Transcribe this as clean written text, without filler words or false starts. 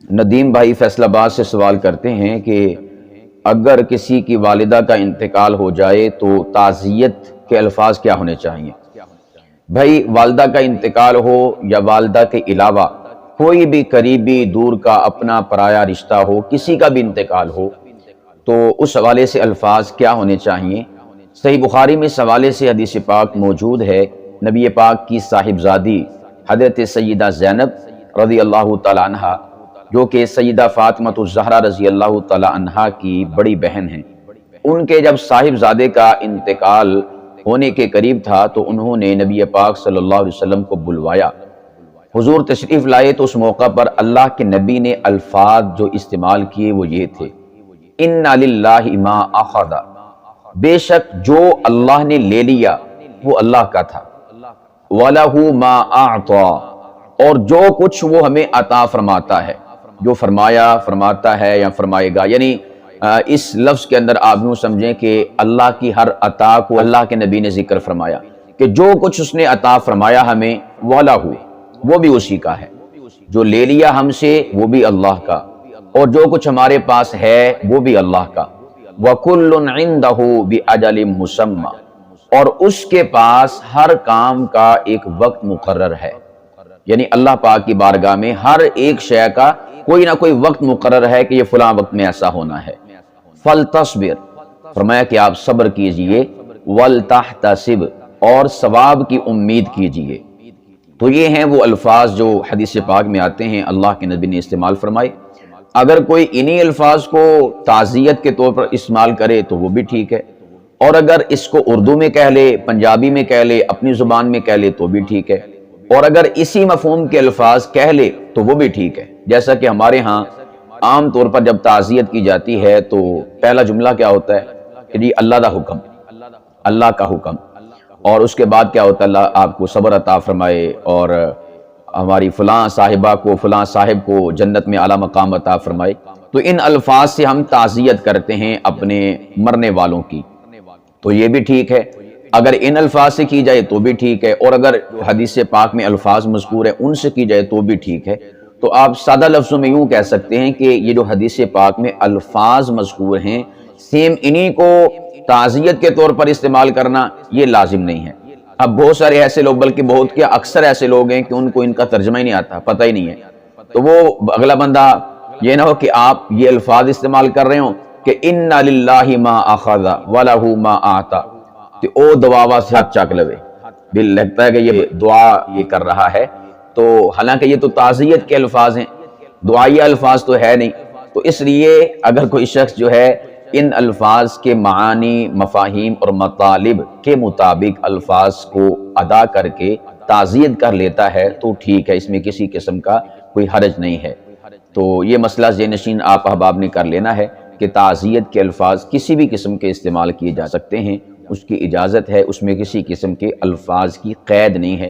ندیم بھائی فیصل آباد سے سوال کرتے ہیں کہ اگر کسی کی والدہ کا انتقال ہو جائے تو تعزیت کے الفاظ کیا ہونے چاہیے؟ بھائی والدہ کا انتقال ہو یا والدہ کے علاوہ کوئی بھی قریبی دور کا اپنا پرایا رشتہ ہو، کسی کا بھی انتقال ہو تو اس حوالے سے الفاظ کیا ہونے چاہیے؟ صحیح بخاری میں اس حوالے سے حدیث پاک موجود ہے۔ نبی پاک کی صاحبزادی حضرت سیدہ زینب رضی اللہ تعالی عنہ، جو کہ سیدہ فاطمہ الزہرا رضی اللہ تعالی عنہ کی بڑی بہن ہیں، ان کے جب صاحبزادے کا انتقال ہونے کے قریب تھا تو انہوں نے نبی پاک صلی اللہ علیہ وسلم کو بلوایا۔ حضور تشریف لائے تو اس موقع پر اللہ کے نبی نے الفاظ جو استعمال کیے وہ یہ تھے: اِنَّ لِلَّهِ مَا أَخَذَ، بے شک جو اللہ نے لے لیا وہ اللہ کا تھا، وَلَهُ مَا أَعْطَى، اور جو کچھ وہ ہمیں عطا فرماتا ہے، جو فرمایا، فرماتا ہے یا فرمائے گا، یعنی اس لفظ کے اندر آپ یوں سمجھیں کہ اللہ کی ہر عطا کو اللہ کے نبی نے ذکر فرمایا کہ جو کچھ اس نے عطا فرمایا ہمیں، وَلَهُ، وہ بھی اسی کا ہے، جو لے لیا ہم سے وہ بھی اللہ کا، اور جو کچھ ہمارے پاس ہے وہ بھی اللہ کا۔ وَكُلٌّ عِندَهُ بِأَجَلٍ مُّسَمًّى، اور اس کے پاس ہر کام کا ایک وقت مقرر ہے، یعنی اللہ پاک کی بارگاہ میں ہر ایک شے کا کوئی نہ کوئی وقت مقرر ہے کہ یہ فلاں وقت میں ایسا ہونا ہے۔ فَلْتَصْبِرْ، فرمایا کہ آپ صبر کیجئے، وَلْتَحْتَسِبْ، اور ثواب کی امید کیجئے۔ تو یہ ہیں وہ الفاظ جو حدیث پاک میں آتے ہیں، اللہ کے نبی نے استعمال فرمائے۔ اگر کوئی انہی الفاظ کو تعزیت کے طور پر استعمال کرے تو وہ بھی ٹھیک ہے، اور اگر اس کو اردو میں کہہ لے، پنجابی میں کہہ لے، اپنی زبان میں کہہ لے تو بھی ٹھیک ہے، اور اگر اسی مفہوم کے الفاظ کہہ لے تو وہ بھی ٹھیک ہے۔ جیسا کہ ہمارے ہاں عام طور پر جب تعزیت کی جاتی ہے تو پہلا جملہ کیا ہوتا ہے کہ جی اللہ دا حکم، اللہ کا حکم، اور اس کے بعد کیا ہوتا ہے اللہ آپ کو صبر عطا فرمائے، اور ہماری فلاں صاحبہ کو، فلاں صاحب کو جنت میں اعلیٰ مقام عطا فرمائے۔ تو ان الفاظ سے ہم تعزیت کرتے ہیں اپنے مرنے والوں کی، تو یہ بھی ٹھیک ہے۔ اگر ان الفاظ سے کی جائے تو بھی ٹھیک ہے، اور اگر حدیث پاک میں الفاظ مذکور ہیں ان سے کی جائے تو بھی ٹھیک ہے۔ تو آپ سادہ لفظوں میں یوں کہہ سکتے ہیں کہ یہ جو حدیث پاک میں الفاظ مذکور ہیں، سیم انہی کو تعزیت کے طور پر استعمال کرنا یہ لازم نہیں ہے۔ اب بہت سارے ایسے لوگ، بلکہ بہت کیا اکثر ایسے لوگ ہیں کہ ان کو ان کا ترجمہ ہی نہیں آتا، پتہ ہی نہیں ہے، تو وہ اگلا بندہ یہ نہ ہو کہ آپ یہ الفاظ استعمال کر رہے ہوں کہ اِنَّ لِلَّهِ مَا أَخَذَ وَلَهُ مَا أَعْطَى، کہ او دعاوا سے ہاتھ چاک لوے، دل لگتا ہے کہ یہ دعا یہ کر رہا ہے، تو حالانکہ یہ تو تعزیت کے الفاظ ہیں، دعائیہ الفاظ تو ہے نہیں۔ تو اس لیے اگر کوئی شخص جو ہے ان الفاظ کے معانی، مفاہیم اور مطالب کے مطابق الفاظ کو ادا کر کے تعزیت کر لیتا ہے تو ٹھیک ہے، اس میں کسی قسم کا کوئی حرج نہیں ہے۔ تو یہ مسئلہ ذہن نشین آپ احباب نے کر لینا ہے کہ تعزیت کے الفاظ کسی بھی قسم کے استعمال کیے جا سکتے ہیں، اس کی اجازت ہے، اس میں کسی قسم کے الفاظ کی قید نہیں ہے۔